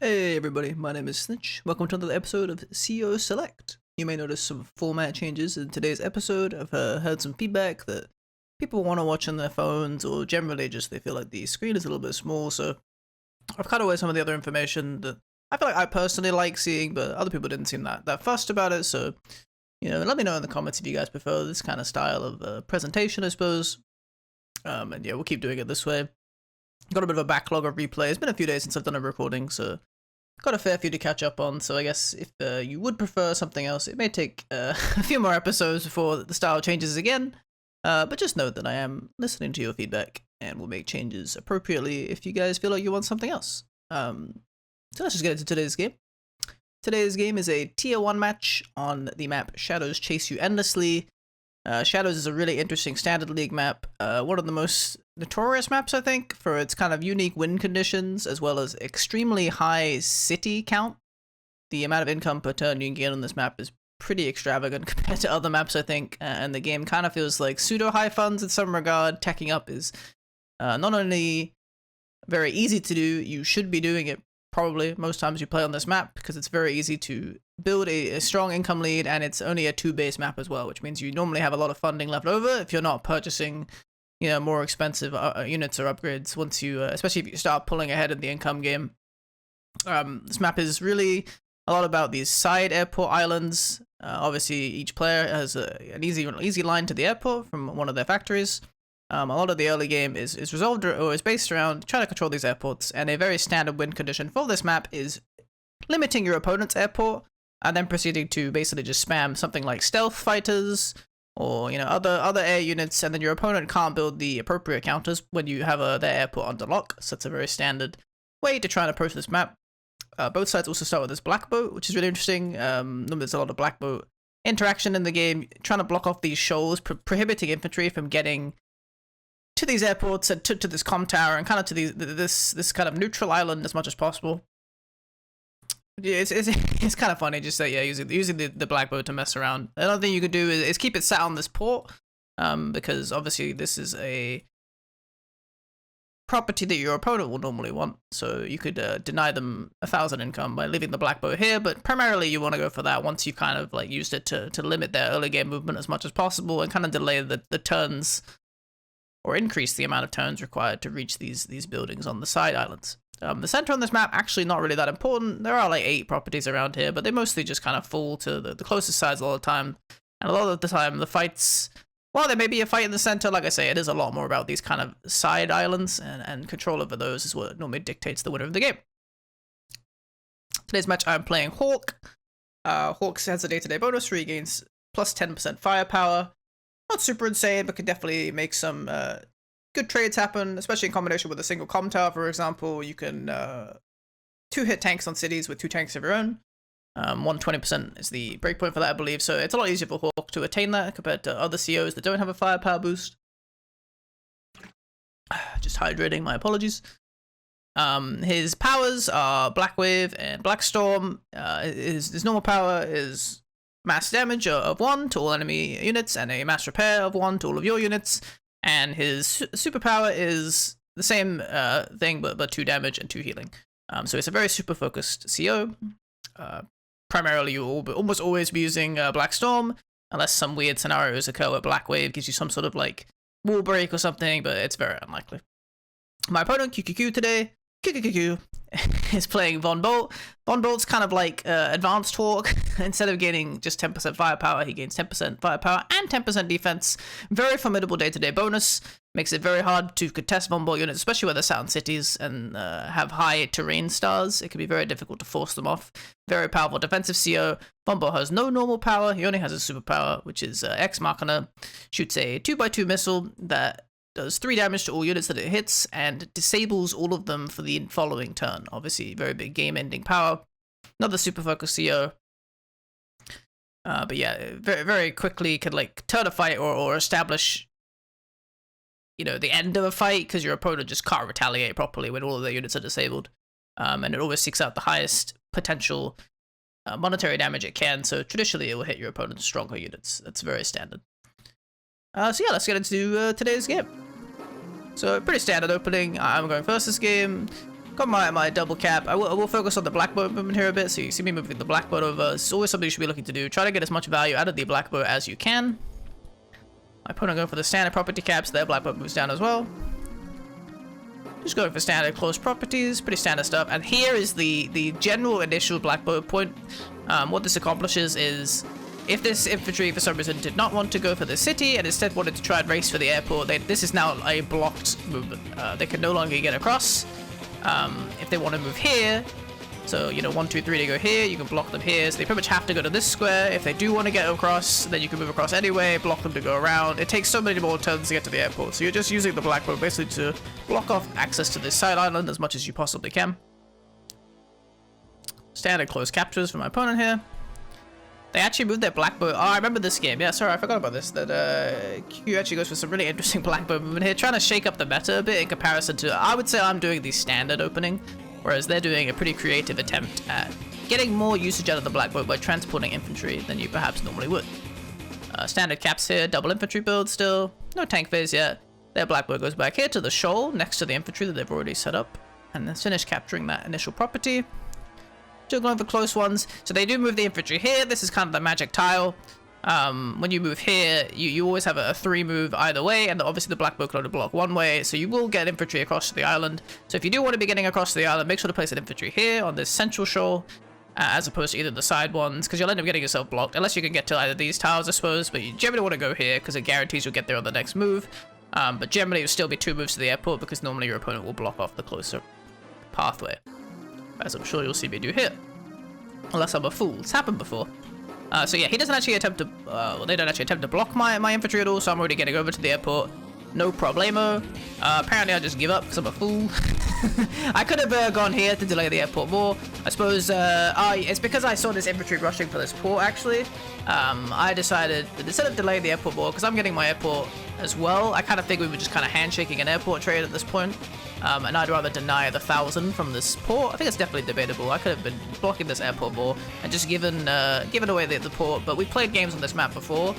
Hey everybody, my name is Snitch. Welcome to another episode of CO Select. You may notice some format changes in today's episode. I've heard some feedback that people want to watch on their phones, or generally just they feel like the screen is a little bit small, so I've cut away some of the other information that I feel like I personally like seeing, but other people didn't seem that fussed about it, so, let me know in the comments if you guys prefer this kind of style of presentation, I suppose. And yeah, we'll keep doing it this way. Got a bit of a backlog of replay. It's been a few days since I've done a recording, so got a fair few to catch up on. So I guess if you would prefer something else, it may take a few more episodes before the style changes again. But just note that I am listening to your feedback and will make changes appropriately if you guys feel like you want something else. So let's just get into today's game. Today's game is a tier 1 match on the map Shadows Chase You Endlessly. Shadows is a really interesting standard league map, one of the most notorious maps, I think, for its kind of unique win conditions, as well as extremely high city count. The amount of income per turn you can get on this map is pretty extravagant compared to other maps, I think, and the game kind of feels like pseudo-high funds in some regard. Teching up is not only very easy to do, you should be doing it probably most times you play on this map, because it's very easy to build a strong income lead, and it's only a 2-base map as well, which means you normally have a lot of funding left over if you're not purchasing more expensive units or upgrades once you, especially if you start pulling ahead in the income game. This map is really a lot about these side airport islands. Obviously, each player has an easy line to the airport from one of their factories. A lot of the early game is resolved or is based around trying to control these airports, and a very standard win condition for this map is limiting your opponent's airport and then proceeding to basically just spam something like stealth fighters or other air units, and then your opponent can't build the appropriate counters when you have their airport under lock. So it's a very standard way to try and approach this map. Both sides also start with this black boat, which is really interesting. There's a lot of black boat interaction in the game, trying to block off these shoals, prohibiting infantry from getting to these airports and to this comm tower and kind of to this kind of neutral island as much as possible. Yeah, it's kind of funny just that, yeah, using the black boat to mess around. Another thing you could do is keep it sat on this port, because obviously this is a property that your opponent will normally want, so you could deny them 1,000 income by leaving the black boat here, but primarily you want to go for that once you've kind of like used it to limit their early game movement as much as possible and kind of delay the turns or increase the amount of turns required to reach these buildings on the side islands. The center on this map, actually not really that important. There are like 8 properties around here, but they mostly just kind of fall to the closest sides all the time. And a lot of the time, the fights, while there may be a fight in the center, like I say, it is a lot more about these kind of side islands, and control over those is what normally dictates the winner of the game. Today's match, I'm playing Hawk. Hawk has a day-to-day bonus where he gains plus 10% firepower. Not super insane, but can definitely make some good trades happen, especially in combination with a single comm tower, for example. You can 2-hit tanks on cities with 2 tanks of your own. 120% is the breakpoint for that, I believe, so it's a lot easier for Hawk to attain that compared to other COs that don't have a firepower boost. Just hydrating, my apologies. His powers are Black Wave and Black Storm. His normal power is mass damage of 1 to all enemy units, and a mass repair of 1 to all of your units. And his superpower is the same thing, but 2 damage and 2 healing. So it's a very super focused CO. Primarily, you'll almost always be using Black Storm, unless some weird scenarios occur where Black Wave gives you some sort of like wall break or something, but it's very unlikely. My opponent, QQQ today, QQQ, is playing Von Bolt. Von Bolt's kind of like advanced Hawk. Instead of gaining just 10% firepower, he gains 10% firepower and 10% defense. Very formidable day-to-day bonus. Makes it very hard to contest Von Bolt units, especially where they're sat in cities and have high terrain stars. It can be very difficult to force them off. Very powerful defensive CO. Von Bolt has no normal power. He only has a superpower, which is Ex Machina. Shoots a 2x2 missile that does 3 damage to all units that it hits, and disables all of them for the following turn. Obviously, very big game-ending power. Another super focus CO. But yeah, very, very quickly can like turn a fight or establish, the end of a fight, because your opponent just can't retaliate properly when all of their units are disabled. And it always seeks out the highest potential monetary damage it can, so traditionally it will hit your opponent's stronger units. That's very standard. So yeah, let's get into today's game. So pretty standard opening. I'm going first this game. Got my double cap. I will focus on the black boat movement here a bit, so you see me moving the black boat over. It's always something you should be looking to do. Try to get as much value out of the black boat as you can. My opponent going for the standard property caps. Their black boat moves down as well. Just going for standard close properties, pretty standard stuff. And here is the general initial black boat point. What this accomplishes is, if this infantry for some reason did not want to go for the city and instead wanted to try and race for the airport, this is now a blocked movement. They can no longer get across. If they want to move here, so, you know, 1, 2, 3 to go here, you can block them here. So they pretty much have to go to this square. If they do want to get across, then you can move across anyway, block them to go around. It takes so many more turns to get to the airport. So you're just using the black boat basically to block off access to this side island as much as you possibly can. Standard close captures from my opponent here. They actually moved their black boat. Oh, I remember this game. Yeah, sorry, I forgot about this. That Q actually goes for some really interesting black boat movement here, trying to shake up the meta a bit in comparison to, I would say I'm doing the standard opening, whereas they're doing a pretty creative attempt at getting more usage out of the black boat by transporting infantry than you perhaps normally would. Standard caps here, double infantry build still. No tank phase yet. Their black boat goes back here to the shoal next to the infantry that they've already set up, and then finish capturing that initial property. Still going for close ones. So they do move the infantry here. This is kind of the magic tile. When you move here, you always have a 3 move either way, and obviously the black boat can only block one way, so you will get infantry across to the island. So if you do want to be getting across to the island, make sure to place an infantry here on this central shoal, as opposed to either the side ones, because you'll end up getting yourself blocked, unless you can get to either these tiles, I suppose, but you generally want to go here, because it guarantees you'll get there on the next move. But generally it will still be 2 moves to the airport, because normally your opponent will block off the closer pathway, as I'm sure you'll see me do here. Unless I'm a fool. It's happened before. So yeah, he doesn't actually attempt to, well, they don't actually attempt to block my infantry at all, so I'm already getting over to the airport. No problemo. Apparently I just give up because I'm a fool. I could have gone here to delay the airport more. I suppose, it's because I saw this infantry rushing for this port, actually. I decided that instead of delaying the airport more, because I'm getting my airport as well, I kind of think we were just kind of handshaking an airport trade at this point. And I'd rather deny the 1,000 from this port. I think it's definitely debatable. I could have been blocking this airport more and just given away the port. But we played games on this map before.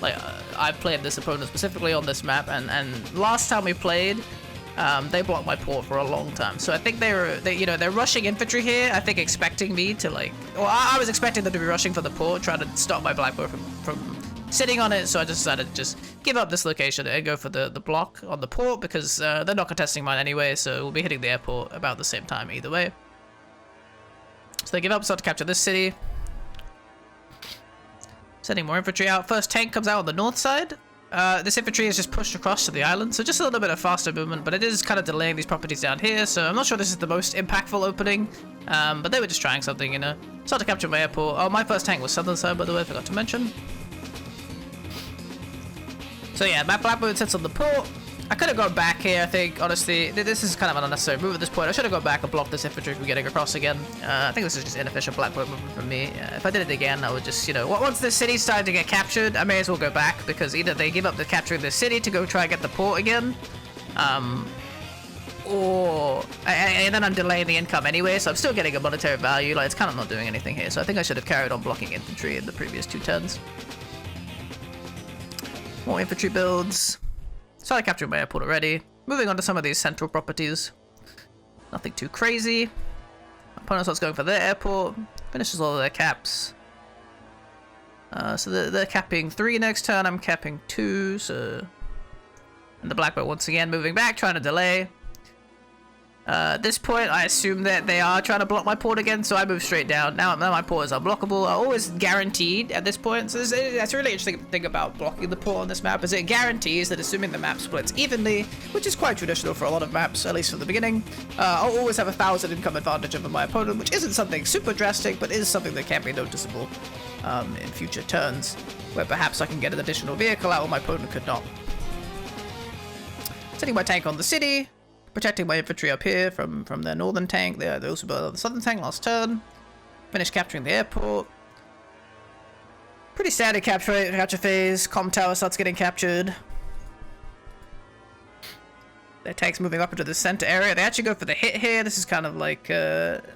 Like, I've played this opponent specifically on this map, and last time we played, they blocked my port for a long time. So I think they're rushing infantry here. I think expecting me to I was expecting them to be rushing for the port, trying to stop my black boat from sitting on it. So I just decided to just give up this location and go for the block on the port, because they're not contesting mine anyway. So we'll be hitting the airport about the same time either way. So they give up, start to capture this city. Sending more infantry out. First tank comes out on the north side. This infantry is just pushed across to the island, so just a little bit of faster movement, but it is kind of delaying these properties down here, so I'm not sure this is the most impactful opening, but they were just trying something, you know. Start to capture my airport. Oh, my first tank was southern side, by the way, I forgot to mention. So yeah, my black boat sits on the port. I could have gone back here, I think, honestly. This is kind of an unnecessary move at this point. I should have gone back and blocked this infantry from getting across again. I think this is just inefficient black boat movement from me. If I did it again, I would just, you know, once the city started to get captured, I may as well go back, because either they give up the capturing the city to go try and get the port again, and then I'm delaying the income anyway, so I'm still getting a monetary value. Like, it's kind of not doing anything here, so I think I should have carried on blocking infantry in the previous 2 turns. More infantry builds. Started capturing my airport already. Moving on to some of these central properties. Nothing too crazy. My opponent starts going for their airport. Finishes all of their caps. So they're capping 3 next turn. I'm capping 2. So, and the black boat once again moving back, trying to delay. At this point, I assume that they are trying to block my port again, so I move straight down. Now my port is unblockable. Always guaranteed at this point. So that's a really interesting thing about blocking the port on this map, is it guarantees that assuming the map splits evenly, which is quite traditional for a lot of maps, at least from the beginning, I'll always have 1,000 income advantage over my opponent, which isn't something super drastic, but is something that can be noticeable in future turns, where perhaps I can get an additional vehicle out while my opponent could not. Setting my tank on the city. Protecting my infantry up here from their northern tank. They also built the southern tank last turn. Finished capturing the airport. Pretty standard capture phase. Comm tower starts getting captured. Their tanks moving up into the center area. They actually go for the hit here. This is kind of like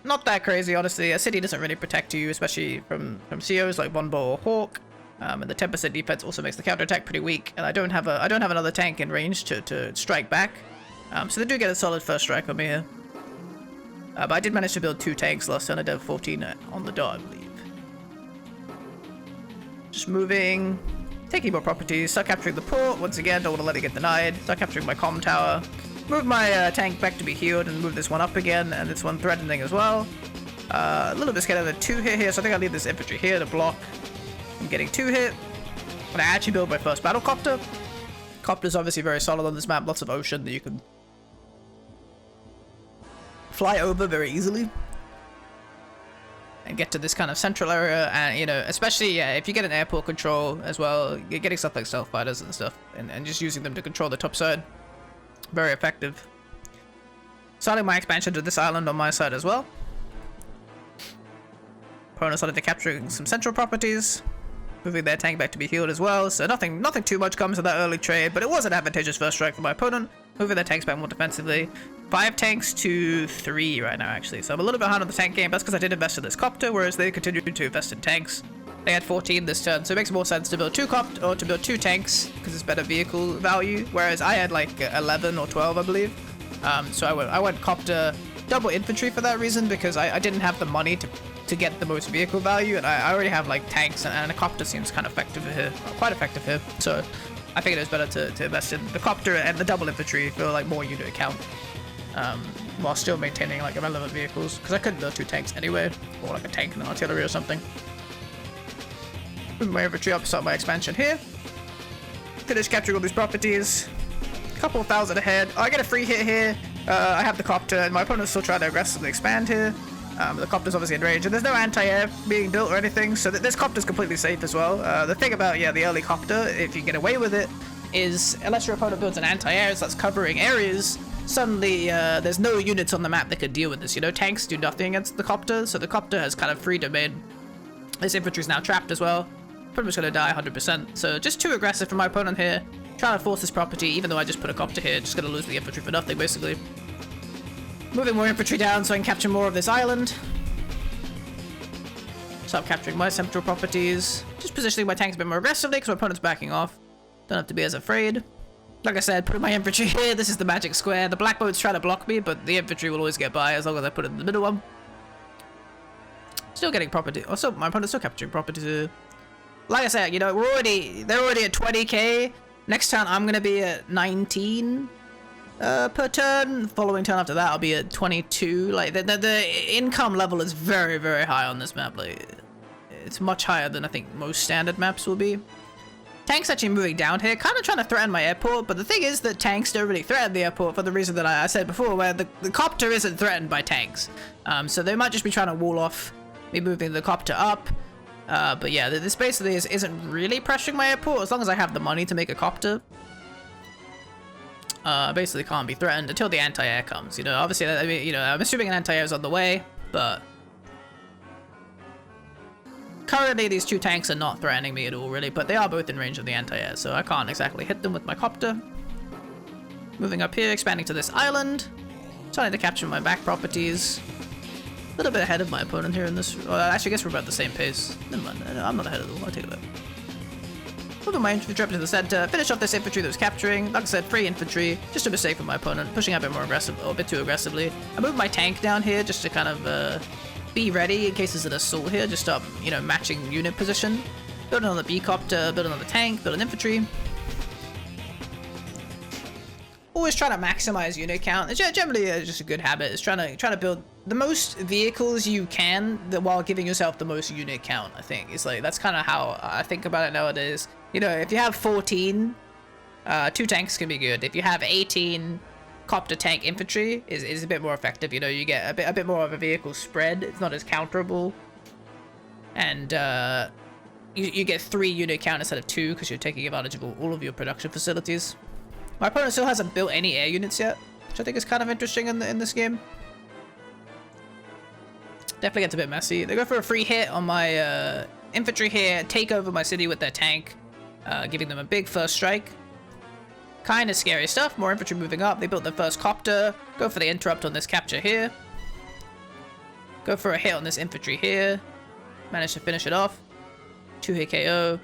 not that crazy, honestly. A city doesn't really protect you, especially from COs like Bonbo or Hawk. And the 10% defense also makes the counterattack pretty weak. And I don't have another tank in range to strike back. So they do get a solid first strike on me here. But I did manage to build 2 tanks last turn. I did 14 on the dot, I believe. Just moving, taking more properties, start capturing the port. Once again, don't want to let it get denied. Start capturing my comm tower. Move my tank back to be healed and move this one up again, and this one threatening as well. A little bit scared of the 2 hit here, so I think I'll leave this infantry here to block. I'm getting 2 hit. And I actually build my first battle copter. Copter's obviously very solid on this map, lots of ocean that you can fly over very easily. And get to this kind of central area, and, you know, especially, yeah, if you get an airport control as well, you're getting stuff like stealth fighters and stuff, and just using them to control the top side. Very effective. Starting my expansion to this island on my side as well. Opponent started to capturing some central properties, moving their tank back to be healed as well, so nothing too much comes of that early trade, but it was an advantageous first strike for my opponent, moving their tanks back more defensively. 5 tanks to 3 right now, actually, so I'm a little behind on the tank game. That's because I did invest in this copter, whereas they continued to invest in tanks. They had 14 this turn, so it makes more sense to build 2 tanks, because it's better vehicle value, whereas I had like 11 or 12, I believe. So I went copter double infantry for that reason, because I didn't have the money to get the most vehicle value, and I already have like tanks, and a copter seems kind of effective here, quite effective here. So I figured it was better to invest in the copter and the double infantry for like more unit count, while still maintaining like irrelevant vehicles, because I couldn't build 2 tanks anyway, or like a tank and artillery or something. Move my infantry up, start my expansion here. Finish capturing all these properties. Couple thousand ahead. I get a free hit here. I have the copter, and my opponent's still trying to aggressively expand here. The copter's obviously in range, and there's no anti-air being built or anything, so this copter's completely safe as well. The thing about, yeah, the early copter, if you get away with it, is unless your opponent builds an anti-air that's covering areas, suddenly there's no units on the map that could deal with this. You know, tanks do nothing against the copter, so the copter has kind of free domain. This infantry's now trapped as well. Pretty much gonna die 100%, so just too aggressive for my opponent here. Trying to force this property, even though I just put a copter here, just gonna lose the infantry for nothing, basically. Moving more infantry down so I can capture more of this island. Stop capturing my central properties. Just positioning my tanks a bit more aggressively because my opponent's backing off. Don't have to be as afraid. Like I said, putting my infantry here. This is the magic square. The black boats try to block me, but the infantry will always get by as long as I put it in the middle one. Still getting property. Also, my opponent's still capturing properties here. Like I said, you know, they're already at 20k. Next turn, I'm gonna be at 19 per turn. Following turn after that, I'll be at 22. Like the income level is very, very high on this map. Like it's much higher than I think most standard maps will be. Tanks actually moving down here, kind of trying to threaten my airport. But the thing is that tanks don't really threaten the airport for the reason that I said before, where the copter isn't threatened by tanks. So they might just be trying to wall off me moving the copter up. But yeah, this basically isn't really pressuring my airport as long as I have the money to make a copter. Basically can't be threatened until the anti-air comes. You know, obviously, I mean, you know, I'm assuming an anti-air is on the way, but currently these 2 tanks are not threatening me at all, really. But they are both in range of the anti-air, so I can't exactly hit them with my copter. Moving up here, expanding to this island, starting to capture my back properties. A little bit ahead of my opponent here in this. Well, actually, I guess we're about the same pace. Never mind, I'm not ahead of them. I'll take it back. Moving my infantry up to the center. Finish off this infantry that was capturing. Like I said, free infantry. Just a mistake from my opponent. Pushing out a bit more aggressive, or a bit too aggressively. I moved my tank down here just to kind of be ready in case there's an assault here. Just start, you know, matching unit position. Build another B-copter, build another tank, build an infantry. Always trying to maximize unit count. It's generally just a good habit. It's trying to build the most vehicles you can while giving yourself the most unit count. I think it's like that's kind of how I think about it nowadays. You know, if you have 14, 2 tanks can be good. If you have 18, copter tank infantry is a bit more effective. You know, you get a bit more of a vehicle spread. It's not as counterable, and you get 3 unit count instead of 2 because you're taking advantage of all of your production facilities. My opponent still hasn't built any air units yet, which I think is kind of interesting in this game. Definitely gets a bit messy. They go for a free hit on my infantry here, take over my city with their tank, giving them a big first strike. Kind of scary stuff. More infantry moving up. They built their first copter. Go for the interrupt on this capture here. Go for a hit on this infantry here. Manage to finish it off. 2-hit KO.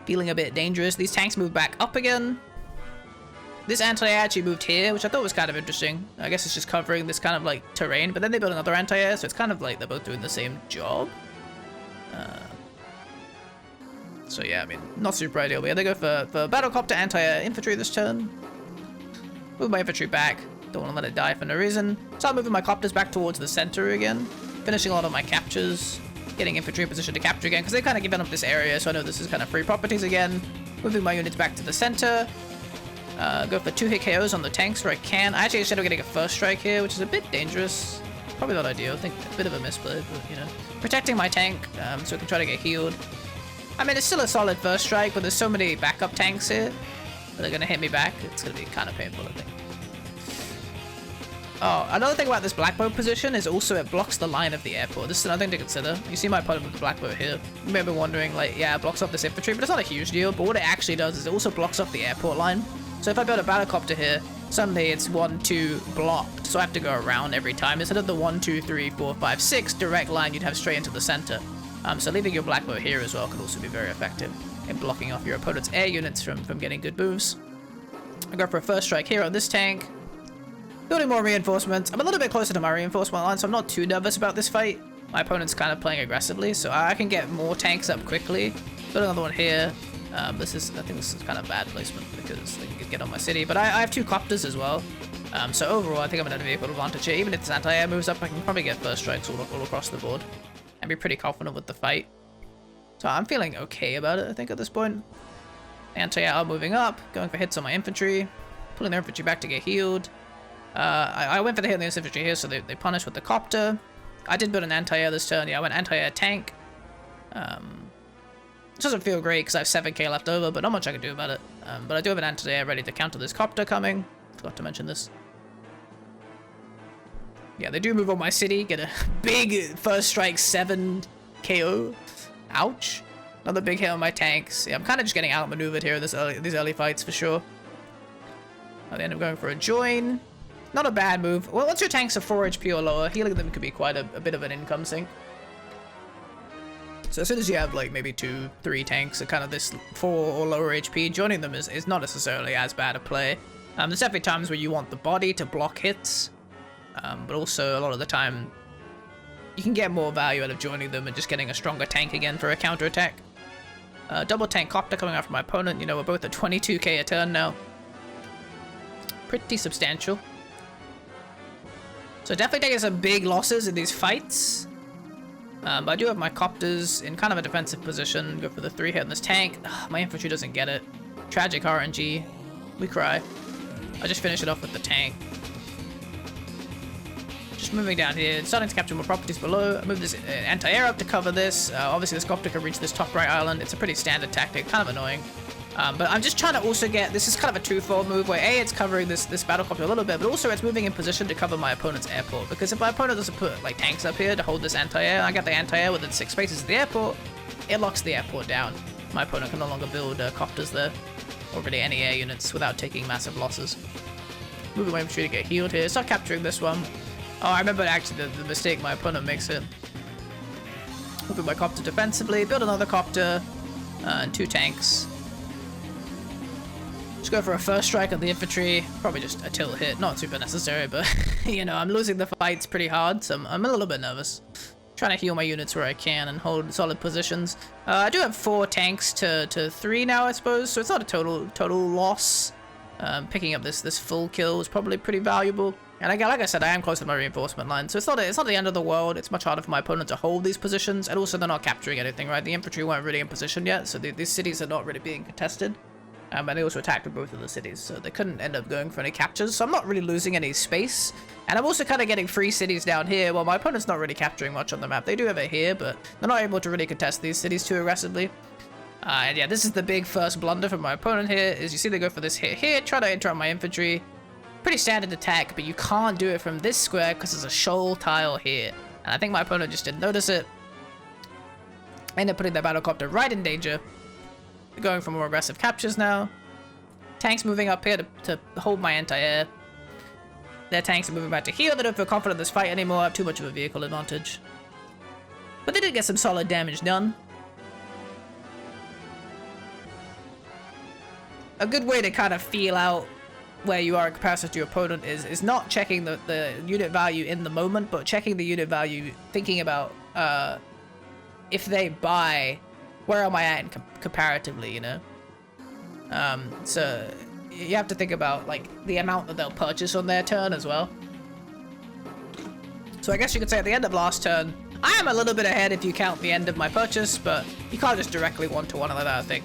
Feeling a bit dangerous. These tanks move back up again. This anti-air actually moved here, which I thought was kind of interesting. I guess it's just covering this kind of like terrain, but then they built another anti-air, so it's kind of like they're both doing the same job. So yeah, I mean, not super ideal, but yeah, they go for battlecopter anti-air infantry this turn. Move my infantry back. Don't want to let it die for no reason. Start moving my copters back towards the center again. Finishing a lot of my captures. Getting infantry in position to capture again, because they've kind of given up this area, so I know this is kind of free properties again. Moving my units back to the center. Go for 2-hit KOs on the tanks where I can. I actually instead of getting a first strike here, which is a bit dangerous. Probably not ideal. I think a bit of a misplay, but you know. Protecting my tank, so I can try to get healed. I mean, it's still a solid first strike, but there's so many backup tanks here that are going to hit me back. It's going to be kind of painful, I think. Oh, another thing about this black boat position is also it blocks the line of the airport. This is another thing to consider. You see my opponent with the black boat here. You may have been wondering, like, yeah, it blocks off this infantry, but it's not a huge deal. But what it actually does is it also blocks off the airport line. So if I build a battlecopter here, suddenly it's 1, 2 blocked. So I have to go around every time. Instead of the 1, 2, 3, 4, 5, 6 direct line you'd have straight into the center. So leaving your black boat here as well could also be very effective in blocking off your opponent's air units from getting good moves. I go for a first strike here on this tank. Building more reinforcements. I'm a little bit closer to my reinforcement line, so I'm not too nervous about this fight. My opponent's kind of playing aggressively, so I can get more tanks up quickly. Build another one here. I think this is kind of bad placement because they can get on my city, but I have 2 copters as well. So overall, I think I'm going to have a vehicle advantage here. Even if this anti-air moves up, I can probably get first strikes all across the board and be pretty confident with the fight. So I'm feeling okay about it, I think, at this point. Anti-air are moving up, going for hits on my infantry, pulling their infantry back to get healed. I went for the hit on the infantry here, so they punish with the copter. I did build an anti-air this turn. Yeah, I went anti-air tank. It doesn't feel great because I have 7k left over, but not much I can do about it. But I do have an anti-air ready to counter this copter coming. Forgot to mention this. Yeah, they do move on my city. Get a big first strike 7 KO. Ouch. Another big hit on my tanks. Yeah, I'm kind of just getting outmaneuvered here in these early fights for sure. They end up going for a join. Not a bad move. Well, once your tanks are 4 HP or lower, healing them could be quite a bit of an income sink. So as soon as you have like maybe 2, 3 tanks at kind of this 4 or lower HP, joining them is not necessarily as bad a play. There's definitely times where you want the body to block hits, but also a lot of the time you can get more value out of joining them and just getting a stronger tank again for a counterattack. Double tank copter coming out from my opponent. You know, we're both at 22k a turn now. Pretty substantial. So definitely taking some big losses in these fights. But I do have my copters in kind of a defensive position. Go for the 3 hit on this tank. Ugh, my infantry doesn't get it. Tragic RNG. We cry. I just finish it off with the tank. Just moving down here, starting to capture more properties below. I move this anti-air up to cover this. Obviously this copter can reach this top right island. It's a pretty standard tactic, kind of annoying. But I'm just trying to also get, this is kind of a twofold move where A, it's covering this battlecopter a little bit, but also it's moving in position to cover my opponent's airport. Because if my opponent doesn't put like tanks up here to hold this anti-air, I get the anti-air within 6 spaces of the airport, it locks the airport down. My opponent can no longer build copters there, or really any air units without taking massive losses. Moving my infantry to get healed here, start capturing this one. Oh, I remember actually the mistake my opponent makes it. Moving my copter defensively, build another copter, and 2 tanks. Just go for a first strike on the infantry. Probably just a tilt hit. Not super necessary, but, you know, I'm losing the fights pretty hard, so I'm a little bit nervous. Trying to heal my units where I can and hold solid positions. I do have 4 tanks to 3 now, I suppose, so it's not a total loss. Picking up this full kill was probably pretty valuable. And like I said, I am close to my reinforcement line, so it's not the end of the world. It's much harder for my opponent to hold these positions, and also they're not capturing anything, right? The infantry weren't really in position yet, so these cities are not really being contested. And they also attacked with both of the cities, so they couldn't end up going for any captures, so I'm not really losing any space. And I'm also kind of getting free cities down here. Well, my opponent's not really capturing much on the map. They do have it here, but they're not able to really contest these cities too aggressively. And yeah, this is the big first blunder from my opponent here, is you see they go for this hit here, try to interrupt my infantry. Pretty standard attack, but you can't do it from this square because there's a shoal tile here. And I think my opponent just didn't notice it. End up putting their battlecopter right in danger. Going for more aggressive captures now. Tanks moving up here to hold my anti-air. Their tanks are moving back to heal. They don't feel confident in this fight anymore. I have too much of a vehicle advantage. But they did get some solid damage done. A good way to kind of feel out where you are in comparison to your opponent is not checking the unit value in the moment, but checking the unit value, thinking about if they buy, where am I at comparatively, you know? So you have to think about like the amount that they'll purchase on their turn as well. So I guess you could say at the end of last turn, I am a little bit ahead if you count the end of my purchase, but you can't just directly one-to-one like that, I think.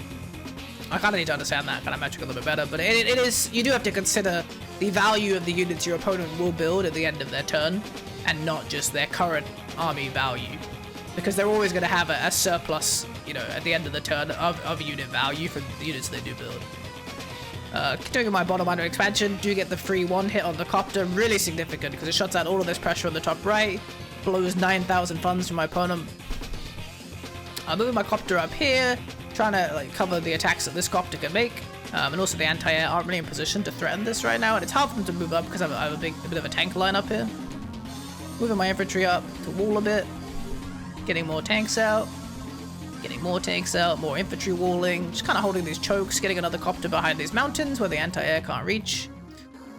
I kind of need to understand that kind of metric a little bit better, but it is, you do have to consider the value of the units your opponent will build at the end of their turn, and not just their current army value. Because they're always going to have a surplus, you know, at the end of the turn of unit value for the units they do build. Continuing my bottom under expansion, do get the free one hit on the copter, really significant because it shuts out all of this pressure on the top right, blows 9,000 funds from my opponent. I'm moving my copter up here, trying to like cover the attacks that this copter can make, and also the anti-air aren't really in position to threaten this right now, and it's hard for them to move up because I have a bit of a tank line up here. Moving my infantry up to wall a bit, getting more tanks out. Getting more tanks out, more infantry walling, just kind of holding these chokes, getting another copter behind these mountains where the anti-air can't reach.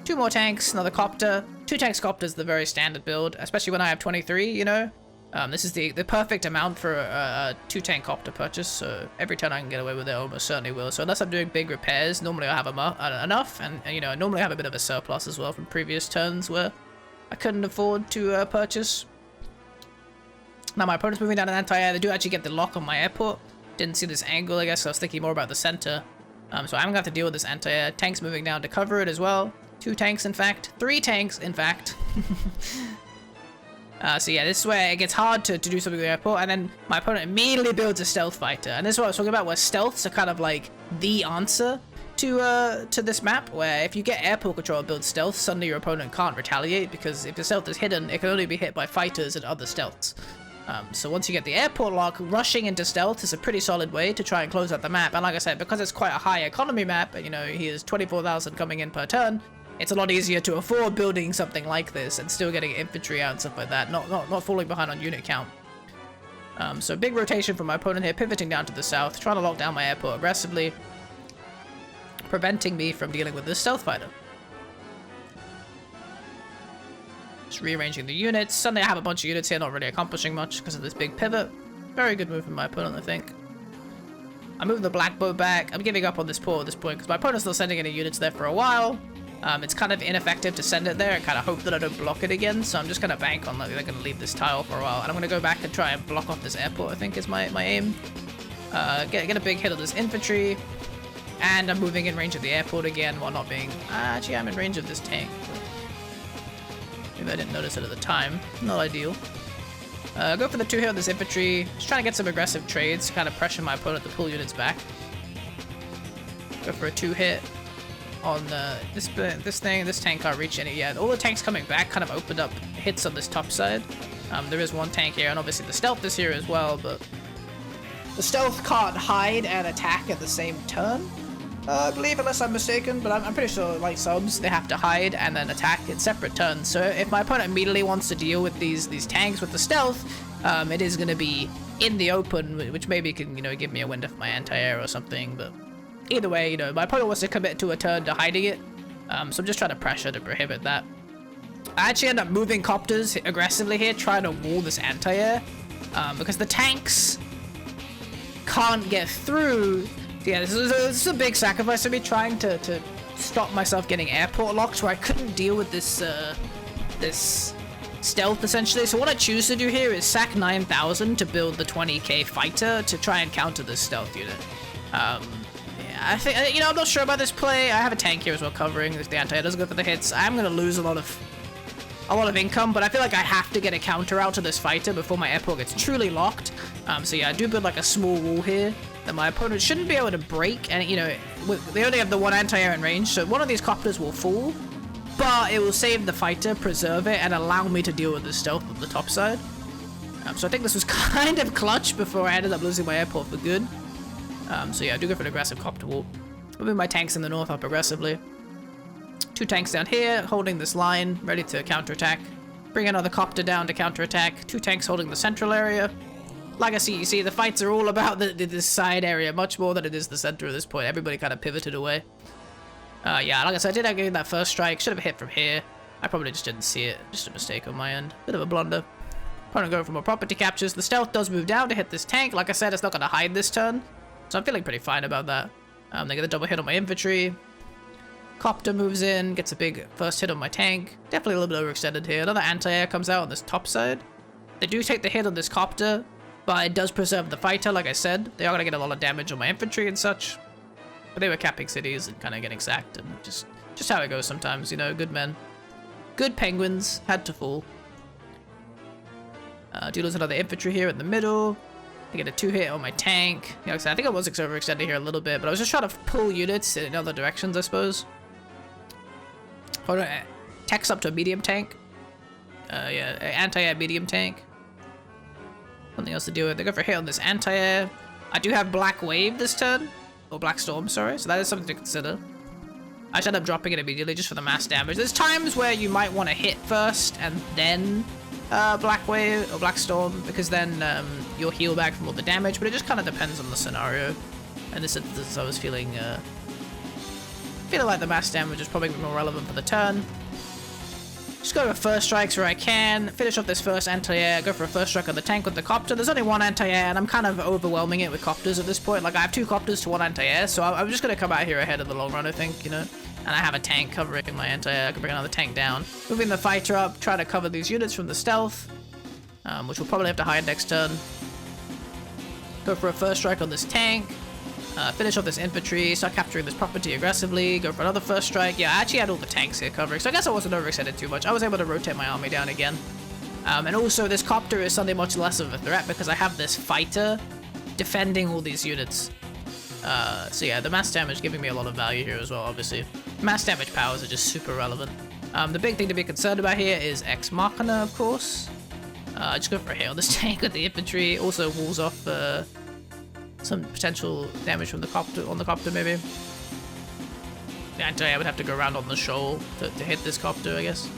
2 more tanks, another copter. 2 tanks copters, the very standard build, especially when I have 23, you know? This is the perfect amount for a 2 tank copter purchase, so every turn I can get away with it, I almost certainly will. So unless I'm doing big repairs, normally I have enough, and you know, normally I have a bit of a surplus as well from previous turns where I couldn't afford to purchase. Now my opponent's moving down an anti-air. They do actually get the lock on my airport. Didn't see this angle, I guess. I was thinking more about the center. So I'm gonna have to deal with this anti-air. Tanks moving down to cover it as well. 2 tanks, in fact. 3 tanks, in fact. So yeah, this is where it gets hard to do something with the airport. And then my opponent immediately builds a stealth fighter. And this is what I was talking about, where stealths are kind of like the answer to this map, where if you get airport control and build stealth, suddenly your opponent can't retaliate, because if the stealth is hidden, it can only be hit by fighters and other stealths. So once you get the airport lock, rushing into stealth is a pretty solid way to try and close out the map. And like I said, because it's quite a high economy map, you know, he has 24,000 coming in per turn, it's a lot easier to afford building something like this and still getting infantry out and stuff like that, not falling behind on unit count. So big rotation from my opponent here, pivoting down to the south, trying to lock down my airport aggressively, preventing me from dealing with this stealth fighter. Just rearranging the units. Suddenly I have a bunch of units here not really accomplishing much because of this big pivot. Very good move from my opponent, I think. I'm moving the black boat back. I'm giving up on this port at this point because my opponent's still sending any units there for a while. It's kind of ineffective to send it there and kind of hope that I don't block it again. So I'm just going to bank on that they're going to leave this tile for a while. And I'm going to go back and try and block off this airport, I think is my aim. Get a big hit of this infantry. And I'm moving in range of the airport again while not being... actually, I'm in range of this tank. Maybe I didn't notice it at the time. Not ideal. Go for the 2 hit of this infantry. Just trying to get some aggressive trades to kind of pressure my opponent to pull units back. Go for a 2 hit on this thing. This tank can't reach any yet. All the tanks coming back kind of opened up hits on this top side. There is 1 tank here, and obviously the stealth is here as well, but the stealth can't hide and attack at the same turn. I believe, unless I'm mistaken, but I'm pretty sure, like subs, they have to hide and then attack in separate turns. So if my opponent immediately wants to deal with these tanks with the stealth, it is going to be in the open, which maybe can, you know, give me a window for my anti-air or something. But either way, you know, my opponent wants to commit to a turn to hiding it, so I'm just trying to pressure to prohibit that. I actually end up moving copters aggressively here, trying to wall this anti-air, because the tanks can't get through. Yeah, this is a big sacrifice for me, trying to stop myself getting airport locks where I couldn't deal with this this stealth essentially. So what I choose to do here is sack 9,000 to build the 20k fighter to try and counter this stealth unit. Yeah, I think, you know, I'm not sure about this play. I have a tank here as well covering. If the anti-air doesn't go for the hits, I'm gonna lose a lot of income, but I feel like I have to get a counter out to this fighter before my airport gets truly locked. So yeah, I do build like a small wall here that my opponent shouldn't be able to break, and you know, they only have the 1 anti-air in range, so one of these copters will fall, but it will save the fighter, preserve it, and allow me to deal with the stealth of the top side. So I think this was kind of clutch before I ended up losing my airport for good. So yeah, I do go for an aggressive copter wall. Moving my tanks in the north up aggressively. 2 tanks down here, holding this line, ready to counterattack. Bring another copter down to counterattack. 2 tanks holding the central area. Like you see, the fights are all about this side area much more than it is the center at this point. Everybody kind of pivoted away. Yeah, like I said, I did get that first strike. Should have hit from here. I probably just didn't see it. Just a mistake on my end. Bit of a blunder. Opponent going for more property captures. The stealth does move down to hit this tank. Like I said, it's not going to hide this turn. So I'm feeling pretty fine about that. They get a double hit on my infantry. Copter moves in, gets a big first hit on my tank. Definitely a little bit overextended here. Another anti-air comes out on this top side. They do take the hit on this copter, but it does preserve the fighter, like I said. They are going to get a lot of damage on my infantry and such. But they were capping cities and kind of getting sacked, and just how it goes sometimes, you know, good men. Good penguins, had to fall. Do lose another infantry here in the middle. I get a 2-hit on my tank. You know, like I said, I think I was overextended here a little bit, but I was just trying to pull units in other directions, I suppose. Hold on, tech's up to a medium tank. Yeah, anti-air medium tank. Something else to deal with. They go for a hit on this anti-air. I do have Black Wave this turn. Or Black Storm, sorry. So that is something to consider. I should end up dropping it immediately just for the mass damage. There's times where you might want to hit first and then Black Wave or Black Storm, because then you'll heal back from all the damage, but it just kind of depends on the scenario. In this instance, I was feeling like the mass damage is probably more relevant for the turn. Just go for first strikes where I can, finish off this first anti-air, go for a first strike on the tank with the copter. There's only one anti-air, and I'm kind of overwhelming it with copters at this point. Like, I have 2 copters to 1 anti-air, so I'm just going to come out here ahead in the long run, I think, you know? And I have a tank covering my anti-air. I can bring another tank down. Moving the fighter up, try to cover these units from the stealth, which we'll probably have to hide next turn. Go for a first strike on this tank. Finish off this infantry, start capturing this property aggressively, go for another first strike. Yeah, I actually had all the tanks here covering, so I guess I wasn't overextended too much. I was able to rotate my army down again. And also, this copter is something much less of a threat because I have this fighter defending all these units. So yeah, the mass damage giving me a lot of value here as well, obviously. Mass damage powers are just super relevant. The big thing to be concerned about here is Ex Machina, of course. Just go for a hit on this tank with the infantry. Also walls off some potential damage from the copter, on the copter maybe. The anti-air would have to go around on the shoal to hit this copter, I guess.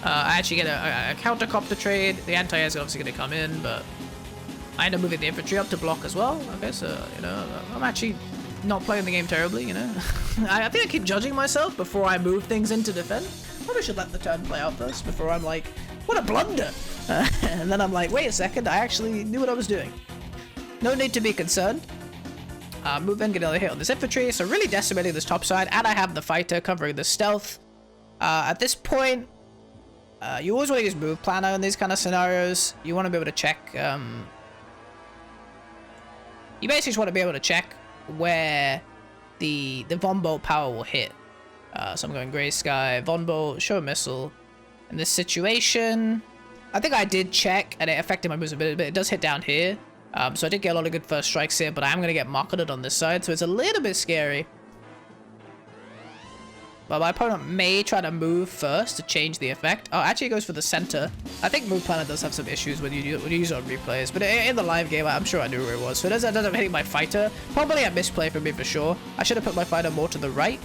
I actually get a counter copter trade. The anti-air is obviously going to come in, but I end up moving the infantry up to block as well. Okay, so, you know, I'm actually not playing the game terribly, you know. I think I keep judging myself before I move things in to defend. Probably should let the turn play out first before I'm like, what a blunder! And then I'm like, wait a second, I actually knew what I was doing. No need to be concerned. Move in, get another hit on this infantry. So really decimating this top side, and I have the fighter covering the stealth. At this point, you always want to use move planner in these kind of scenarios. You want to be able to check. You basically just want to be able to check where the Von Bolt power will hit. So I'm going Grey Sky, Von Bolt, show a missile. In this situation, I think I did check, and it affected my moves a bit. It does hit down here. So I did get a lot of good first strikes here, but I am going to get marketed on this side, so it's a little bit scary. But my opponent may try to move first to change the effect. Oh, actually it goes for the center. I think Move Planner does have some issues when you use it on replays, but in the live game, I'm sure I knew where it was. So it does end up hitting my fighter. Probably a misplay for me for sure. I should have put my fighter more to the right.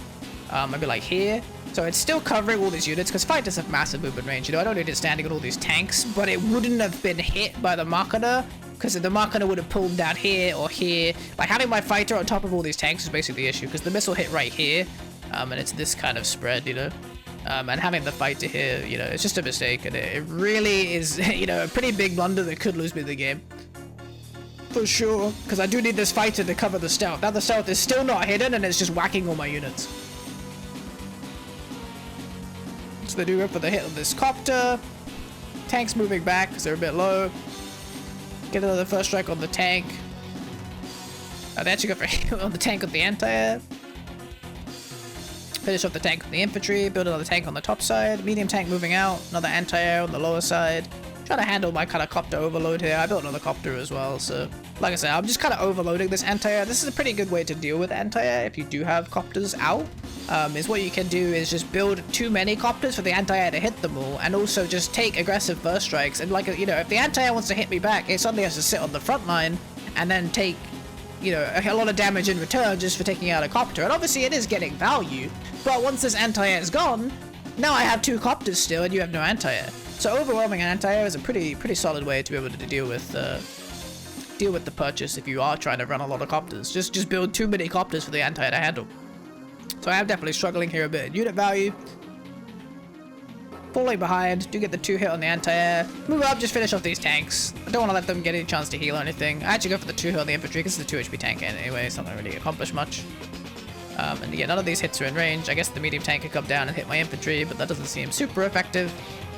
Maybe like here. So it's still covering all these units, because fighters have massive movement range. You know, I don't need it standing on all these tanks, but it wouldn't have been hit by the marketer, because the marketer would have pulled down here or here. Like, having my fighter on top of all these tanks is basically the issue, because the missile hit right here, and it's this kind of spread, you know. And having the fighter here, you know, it's just a mistake, and it really is, you know, a pretty big blunder that could lose me the game. For sure, because I do need this fighter to cover the stealth. Now the stealth is still not hidden, and it's just whacking all my units. So they do go for the hit on this copter. Tank's moving back because they're a bit low. Get another first strike on the tank. They actually go for a hit on the tank with the anti-air. Finish off the tank with the infantry. Build another tank on the top side. Medium tank moving out. Another anti-air on the lower side. Trying to handle my kind of copter overload here. I built another copter as well, so like I said, I'm just kind of overloading this anti-air. This is a pretty good way to deal with anti-air if you do have copters out. Is what you can do is just build too many copters for the anti-air to hit them all, and also just take aggressive first strikes. And like, you know, if the anti-air wants to hit me back, it suddenly has to sit on the front line and then take, you know, a lot of damage in return just for taking out a copter. And obviously it is getting value, but once this anti-air is gone, now I have 2 copters still and you have no anti-air. So overwhelming an anti-air is a pretty solid way to be able to deal with the purchase if you are trying to run a lot of copters. Just build too many copters for the anti-air to handle. So I am definitely struggling here a bit in unit value. Falling behind, do get the 2 hit on the anti-air. Move up, just finish off these tanks. I don't want to let them get any chance to heal or anything. I actually go for the 2 hit on the infantry because it's a 2 HP tank anyway. It's not going to really accomplish much. And yeah, none of these hits are in range. I guess the medium tank could come down and hit my infantry, but that doesn't seem super effective.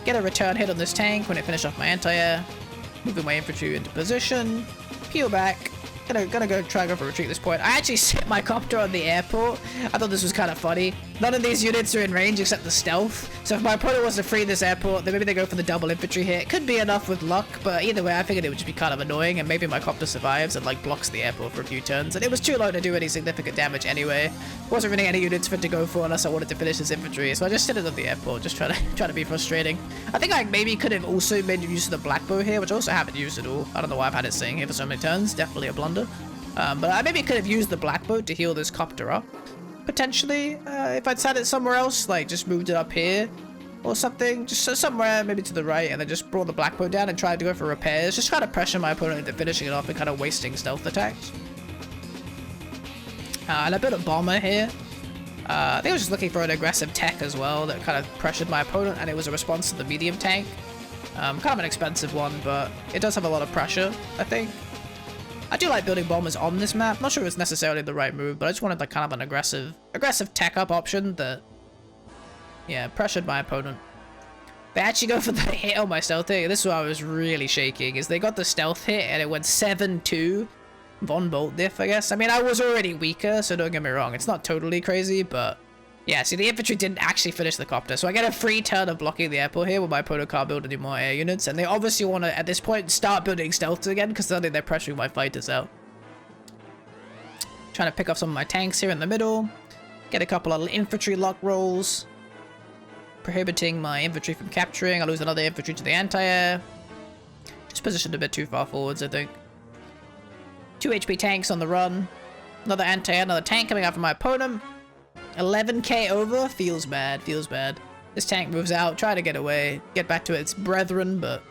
Get a return hit on this tank when it finishes off my anti-air. Moving my infantry into position. Peel back. Gonna go try and go for retreat at this point. I actually set my copter on the airport. I thought this was kind of funny. None of these units are in range except the stealth. So if my opponent wants to free this airport, then maybe they go for the double infantry hit. Could be enough with luck, but either way, I figured it would just be kind of annoying, and maybe my copter survives and like blocks the airport for a few turns. And it was too low to do any significant damage anyway. Wasn't really any units for it to go for unless I wanted to finish this infantry, so I just set it on the airport, just try to be frustrating. I think I maybe could have also made use of the black bow here, which I also haven't used at all. I don't know why I've had it sitting here for so many turns. Definitely a blunder. But I maybe could have used the black boat to heal this copter up. Potentially, if I'd sat it somewhere else, like just moved it up here or something, just somewhere maybe to the right, and then just brought the black boat down and tried to go for repairs. Just try to pressure my opponent into finishing it off and kind of wasting stealth attacks. And I built a bomber here. I think I was just looking for an aggressive tech as well that kind of pressured my opponent, and it was a response to the medium tank. Kind of an expensive one, but it does have a lot of pressure, I think. I do like building bombers on this map. Not sure if it's necessarily the right move, but I just wanted like kind of an aggressive tech up option that, yeah, pressured my opponent. They actually go for the hit on my stealth hit. This is why I was really shaking, is they got the stealth hit and it went 7-2 Von Bolt diff, I guess. I mean, I was already weaker, so don't get me wrong. It's not totally crazy, but yeah, see, the infantry didn't actually finish the copter, so I get a free turn of blocking the airport here with my opponent can't build any more air units, and they obviously want to, at this point, start building stealth again, because suddenly they're pressuring my fighters out. Trying to pick off some of my tanks here in the middle, get a couple of infantry lock rolls, prohibiting my infantry from capturing. I lose another infantry to the anti-air. Just positioned a bit too far forwards, I think. 2 HP tanks on the run, another anti-air, another tank coming out from my opponent. 11k over, feels bad, feels bad. This tank moves out, try to get away, get back to its brethren, but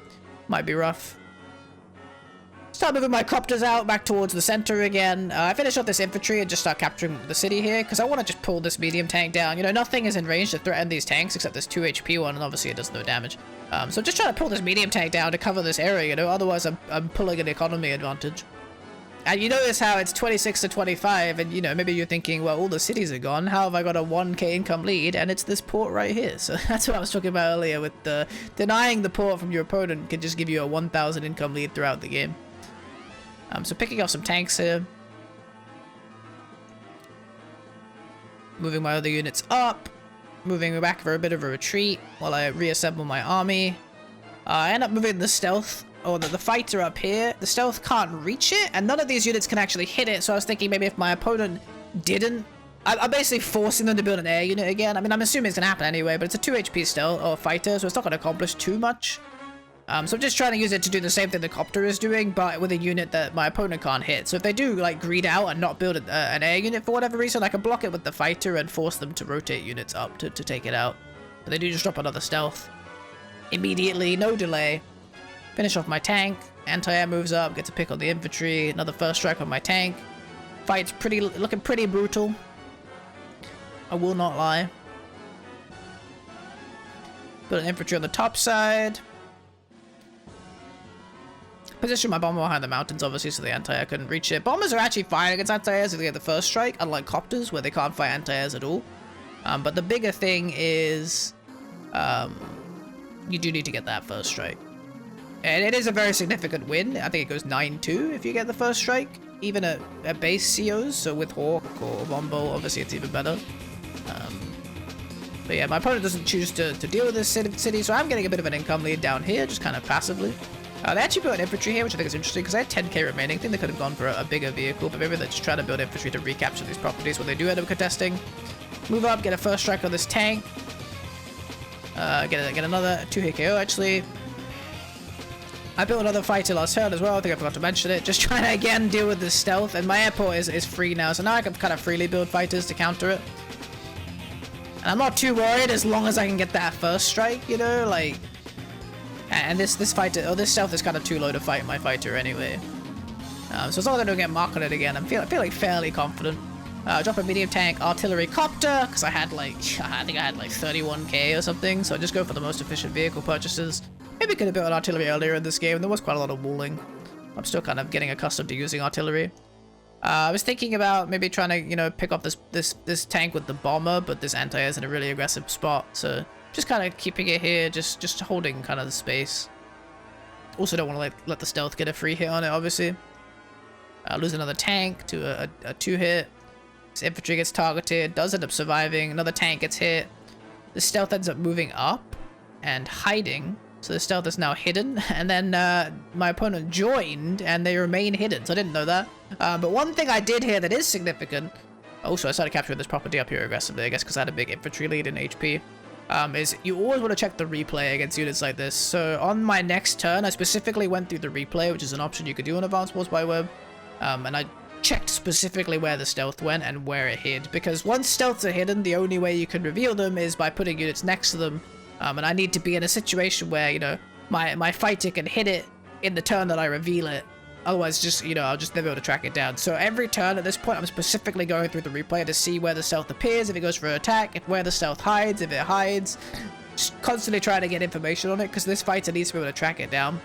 might be rough. Start moving my copters out, back towards the center again. I finish off this infantry and just start capturing the city here, because I want to just pull this medium tank down. You know, nothing is in range to threaten these tanks, except this 2 HP one, and obviously it does no damage. So just trying to pull this medium tank down to cover this area, you know, otherwise I'm pulling an economy advantage. And you notice how it's 26 to 25, and you know, maybe you're thinking, well, all the cities are gone, how have I got a 1k income lead? And it's this port right here. So that's what I was talking about earlier with the denying the port from your opponent can just give you a 1000 income lead throughout the game. So picking up some tanks here. Moving my other units up. Moving back for a bit of a retreat while I reassemble my army. I end up moving the stealth. Oh, the fighter up here. The stealth can't reach it, and none of these units can actually hit it, so I was thinking maybe if my opponent didn't... I'm basically forcing them to build an air unit again. I mean, I'm assuming it's going to happen anyway, but it's a 2 HP stealth, or fighter, so it's not going to accomplish too much. So I'm just trying to use it to do the same thing the copter is doing, but with a unit that my opponent can't hit. So if they do, like, greed out and not build an air unit for whatever reason, I can block it with the fighter and force them to rotate units up to take it out. But they do just drop another stealth. Immediately, no delay. Finish off my tank. Anti-air moves up, gets a pick on the infantry. Another first strike on my tank. Fight's looking pretty brutal. I will not lie. Put an infantry on the top side. Position my bomber behind the mountains, obviously, so the anti-air couldn't reach it. Bombers are actually fine against anti-airs if they get the first strike, unlike copters, where they can't fight anti-airs at all. But the bigger thing is... you do need to get that first strike. And it is a very significant win. I think it goes 9-2 if you get the first strike, even at base COs. So with Hawk or Wombo, obviously it's even better. But yeah, my opponent doesn't choose to deal with this city, so I'm getting a bit of an income lead down here, just kind of passively. They actually built infantry here, which I think is interesting, because I had 10k remaining. I think they could have gone for a bigger vehicle, but maybe they're just trying to build infantry to recapture these properties when they do end up contesting. Move up, get a first strike on this tank. Get another 2-hit KO, actually. I built another fighter last turn as well. I think I forgot to mention it. Just trying to, again, deal with the stealth. And my airport is free now, so now I can kind of freely build fighters to counter it. And I'm not too worried as long as I can get that first strike, you know? Like... And this fighter... Oh, this stealth is kind of too low to fight my fighter anyway. So as long as I don't get marked on it again, I'm feeling fairly confident. Drop a medium tank artillery copter, because I had like, I think I had like 31k or something, so I just go for the most efficient vehicle purchases. Maybe could have built an artillery earlier in this game, there was quite a lot of walling. I'm still kind of getting accustomed to using artillery. I was thinking about maybe trying to, you know, pick up this tank with the bomber, but this anti-air is in a really aggressive spot, so just kind of keeping it here, just holding kind of the space. Also don't want to let the stealth get a free hit on it, obviously. Lose another tank to a 2-hit. This infantry gets targeted, does end up surviving, another tank gets hit. The stealth ends up moving up and hiding, so the stealth is now hidden, and then my opponent joined and they remain hidden, so I didn't know that. But one thing I did here that is significant, also I started capturing this property up here aggressively, I guess because I had a big infantry lead in HP, is you always want to check the replay against units like this. So on my next turn, I specifically went through the replay, which is an option you could do on Advanced Wars by Web, and I checked specifically where the stealth went and where it hid, because once stealths are hidden, the only way you can reveal them is by putting units next to them, and I need to be in a situation where, you know, my fighter can hit it in the turn that I reveal it, otherwise just, you know, I'll just never be able to track it down. So every turn at this point, I'm specifically going through the replay to see where the stealth appears, if it goes for an attack, if where the stealth hides, if it hides, just constantly trying to get information on it, because this fighter needs to be able to track it down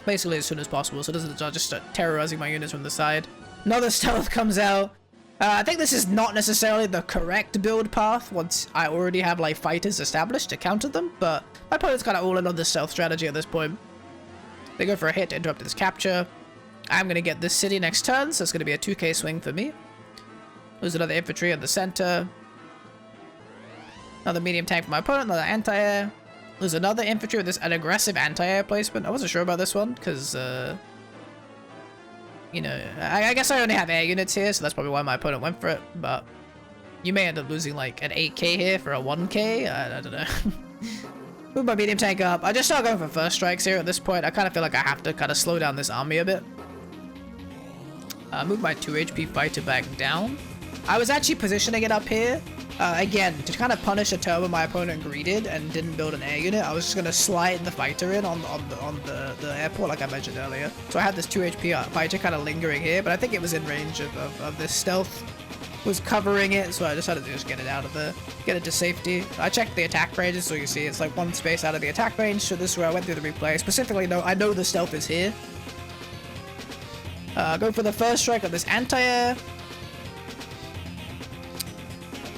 basically as soon as possible, so it doesn't just start terrorizing my units from the side. Another stealth comes out. I think this is not necessarily the correct build path once I already have like fighters established to counter them, but my opponent's kind of all in on the stealth strategy at this point. They go for a hit to interrupt this capture. I'm going to get this city next turn, so it's going to be a 2k swing for me. There's another infantry in the center. Another medium tank for my opponent, another anti-air. There's another infantry with an aggressive anti-air placement. I wasn't sure about this one, because, you know, I guess I only have air units here, so that's probably why my opponent went for it, but you may end up losing like an 8k here for a 1k, I don't know. Move my medium tank up. I just start going for first strikes here at this point. I kind of feel like I have to kind of slow down this army a bit. Move my 2 HP fighter back down. I was actually positioning it up here, again, to kind of punish a turn when my opponent greeted and didn't build an air unit. I was just going to slide the fighter in on the airport, like I mentioned earlier. So I had this 2 HP fighter kind of lingering here, but I think it was in range of this stealth. Was covering it, so I decided to just get it out of there, get it to safety. I checked the attack ranges, so you see it's like one space out of the attack range, so this is where I went through the replay. Specifically, I know the stealth is here. Go for the first strike on this anti-air.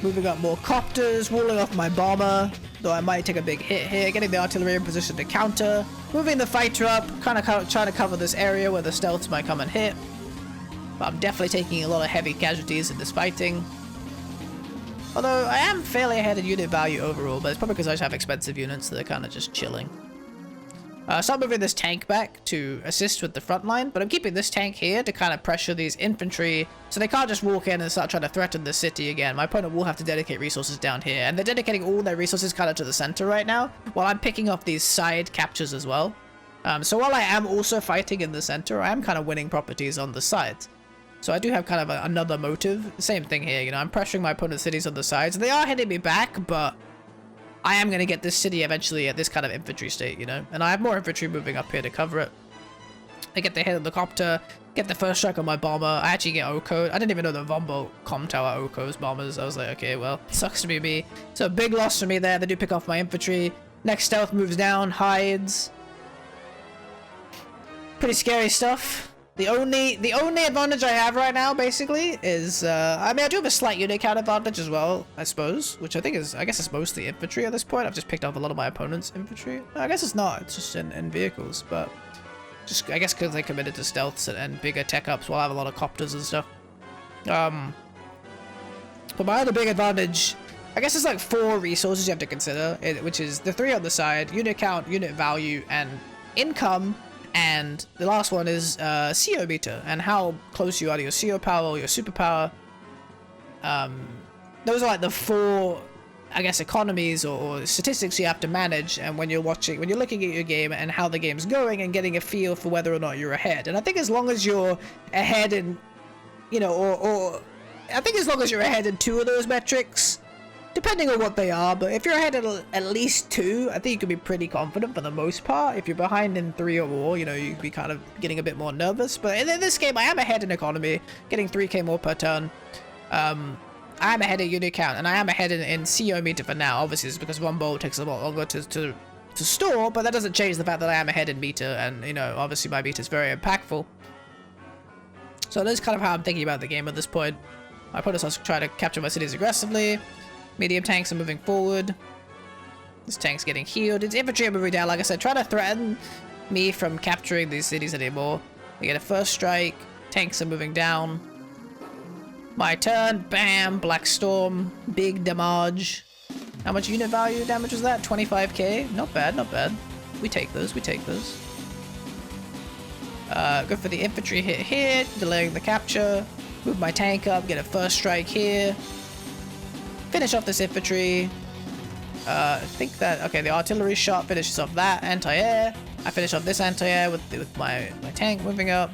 Moving up more copters, walling off my bomber, though I might take a big hit here, getting the artillery in position to counter. Moving the fighter up, kind of trying to cover this area where the stealths might come and hit. But I'm definitely taking a lot of heavy casualties in this fighting. Although I am fairly ahead in unit value overall, but it's probably because I just have expensive units that are kind of just chilling. So I'm moving this tank back to assist with the front line, but I'm keeping this tank here to kind of pressure these infantry so they can't just walk in and start trying to threaten the city again. My opponent will have to dedicate resources down here, and they're dedicating all their resources kind of to the center right now, while I'm picking off these side captures as well. So while I am also fighting in the center, I am kind of winning properties on the sides. So I do have kind of another motive. Same thing here, you know, I'm pressuring my opponent's cities on the sides. They are hitting me back, but I am going to get this city eventually at this kind of infantry state, you know. And I have more infantry moving up here to cover it. I get the hit on the copter, get the first strike on my bomber. I actually get OCO. I didn't even know the Vombo com tower OCOs bombers. I was like, okay, well, sucks to be me. So big loss for me there. They do pick off my infantry. Next stealth moves down, hides. Pretty scary stuff. The only advantage I have right now, basically, is, I mean, I do have a slight unit count advantage as well, I suppose, which I guess it's mostly infantry at this point. I've just picked off a lot of my opponent's infantry. No, I guess it's not, it's just in vehicles, but just, I guess because they committed to stealths and bigger tech ups while I have a lot of copters and stuff. But my other big advantage, I guess it's like 4 resources you have to consider, which is the 3 on the side, unit count, unit value, and income. And the last one is CO meter and how close you are to your CO power or your superpower. Those are like the 4, I guess, economies or statistics you have to manage. And when you're looking at your game and how the game's going and getting a feel for whether or not you're ahead. And I think as long as you're ahead in, you know, I think as long as you're ahead in 2 of those metrics, depending on what they are, but if you're ahead at least 2, I think you can be pretty confident for the most part. If you're behind in 3 or more, you know, you'd be kind of getting a bit more nervous. But in this game, I am ahead in economy, getting 3k more per turn. I'm ahead in unit count, and I am ahead in CO meter for now. Obviously, it's because one bolt takes a lot longer to store, but that doesn't change the fact that I am ahead in meter, and, you know, obviously my meter is very impactful. So that's kind of how I'm thinking about the game at this point. My opponents also try to capture my cities aggressively. Medium tanks are moving forward. This tank's getting healed. Its infantry are moving down, like I said, trying to threaten me from capturing these cities anymore. We get a first strike. Tanks are moving down. My turn. Bam. Black Storm. Big damage. How much unit value damage was that? 25k? Not bad, not bad. We take those, we take those. Go for the infantry hit here, delaying the capture. Move my tank up, get a first strike here. Finish off this infantry. I think that, okay, the artillery shot finishes off that anti-air. I finish off this anti-air with my tank moving up.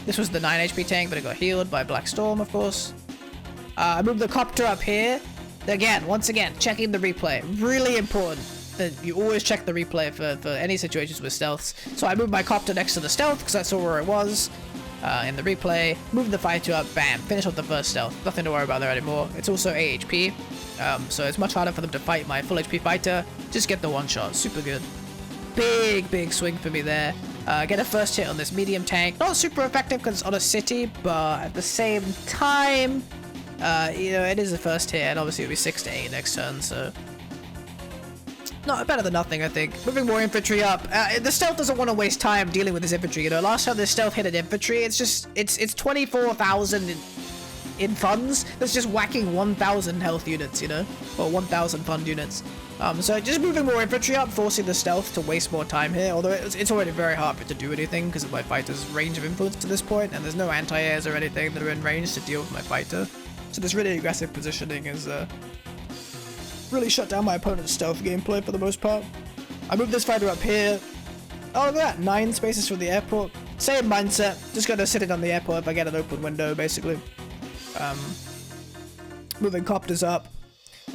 This was the 9 HP tank, but it got healed by Black Storm, of course. I moved the copter up here. Again, once again, checking the replay. Really important that you always check the replay for any situations with stealths. So I moved my copter next to the stealth because I saw where it was in the replay. Moved the fighter up, bam, finish off the first stealth. Nothing to worry about there anymore. It's also 8 HP, so it's much harder for them to fight my full HP fighter. Just get the one shot, super good. Big swing for me there. Get a first hit on this medium tank. Not super effective because it's on a city, but at the same time, you know, it is the first hit, and obviously it'll be 6 to 8 next turn, so not better than nothing, I think. Moving more infantry up. The stealth doesn't want to waste time dealing with this infantry. You know, last time the stealth hit an infantry, it's just it's 24,000 in funds. That's just whacking 1,000 health units, you know, or 1,000 fund units. So just moving more infantry up, forcing the stealth to waste more time here. Although it's already very hard for it to do anything because of my fighter's range of influence to this point, and there's no anti-airs or anything that are in range to deal with my fighter. So this really aggressive positioning is really shut down my opponent's stealth gameplay for the most part. I moved this fighter up here. Oh, look at that, 9 spaces for the airport. Same mindset, just gonna sit it on the airport if I get an open window, basically. Moving copters up.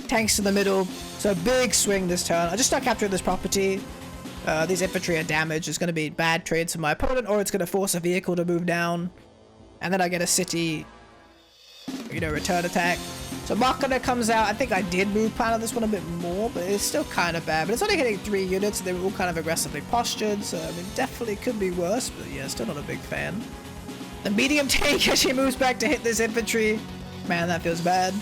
Tanks to the middle. So big swing this turn. I just start capturing this property. These infantry are damaged. It's gonna be bad trades for my opponent, or it's gonna force a vehicle to move down. And then I get a city, you know, return attack. So Machina comes out. I think I did move plan on this one a bit more, but it's still kind of bad. But it's only hitting 3 units, and they were all kind of aggressively postured, so I mean, definitely could be worse, but yeah, still not a big fan. The medium tank actually moves back to hit this infantry. Man, that feels bad.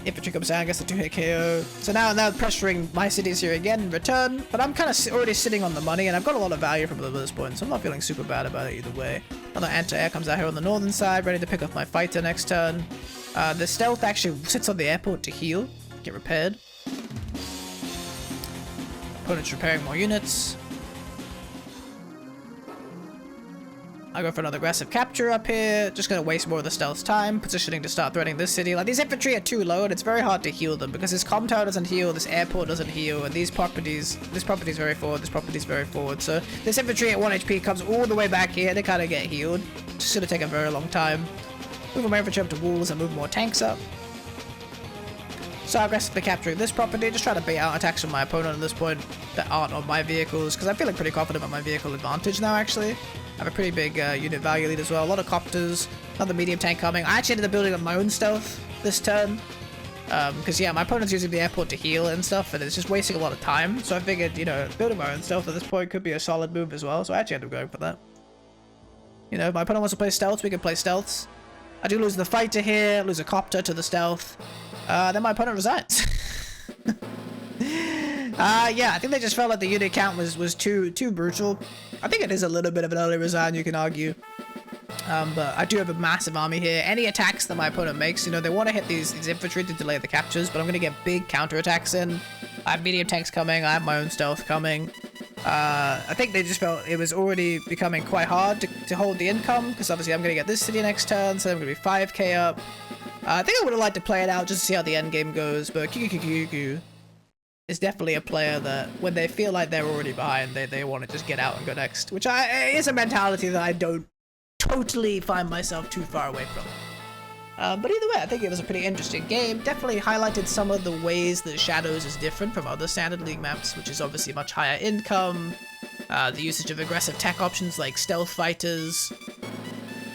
Infantry comes down, gets a 2-hit KO. So now pressuring my cities here again in return, but I'm kind of already sitting on the money, and I've got a lot of value from them at this point, so I'm not feeling super bad about it either way. Another anti-air comes out here on the northern side, ready to pick up my fighter next turn. The stealth actually sits on the airport to heal, get repaired. Opponent's repairing more units. I go for another aggressive capture up here. Just gonna waste more of the stealth's time, positioning to start threatening this city. Like, these infantry are too low, and it's very hard to heal them because this comm tower doesn't heal, this airport doesn't heal, and this property's very forward, this property's very forward. So this infantry at 1 HP comes all the way back here to kind of get healed. Just gonna take a very long time. Move my infantry up to walls and move more tanks up. So aggressively capturing this property, just try to bait out attacks from my opponent at this point that aren't on my vehicles, because I'm feeling pretty confident about my vehicle advantage now, actually. I have a pretty big unit value lead as well. A lot of copters, another medium tank coming. I actually ended up building up my own stealth this turn. Because, yeah, my opponent's using the airport to heal and stuff, and it's just wasting a lot of time. So I figured, you know, building my own stealth at this point could be a solid move as well. So I actually ended up going for that. You know, if my opponent wants to play stealths, we can play stealths. I do lose the fighter here, lose a copter to the stealth. Then my opponent resigns. Yeah, I think they just felt like the unit count was too brutal. I think it is a little bit of an early resign, you can argue. But I do have a massive army here. Any attacks that my opponent makes, you know, they want to hit these infantry to delay the captures, but I'm going to get big counterattacks in. I have medium tanks coming, I have my own stealth coming. I think they just felt it was already becoming quite hard to hold the income, because obviously I'm going to get this city next turn, so I'm going to be 5k up. I think I would have liked to play it out just to see how the end game goes, but Kyukyukyuku is definitely a player that when they feel like they're already behind, they want to just get out and go next, which is a mentality that I don't totally find myself too far away from. But either way, I think it was a pretty interesting game. Definitely highlighted some of the ways that Shadows is different from other Standard League maps, which is obviously much higher income, the usage of aggressive tech options like stealth fighters,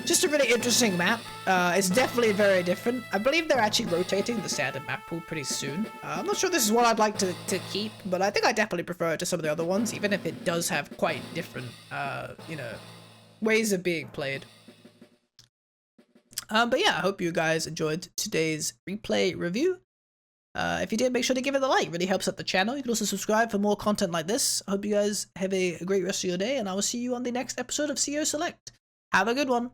just a really interesting map. It's definitely very different. I believe they're actually rotating the standard map pool pretty soon. I'm not sure this is what I'd like to keep, but I think I definitely prefer it to some of the other ones, even if it does have quite different, you know, ways of being played. But yeah, I hope you guys enjoyed today's replay review. If you did, make sure to give it a like. It really helps out the channel. You can also subscribe for more content like this. I hope you guys have a great rest of your day, and I will see you on the next episode of CO Select. Have a good one.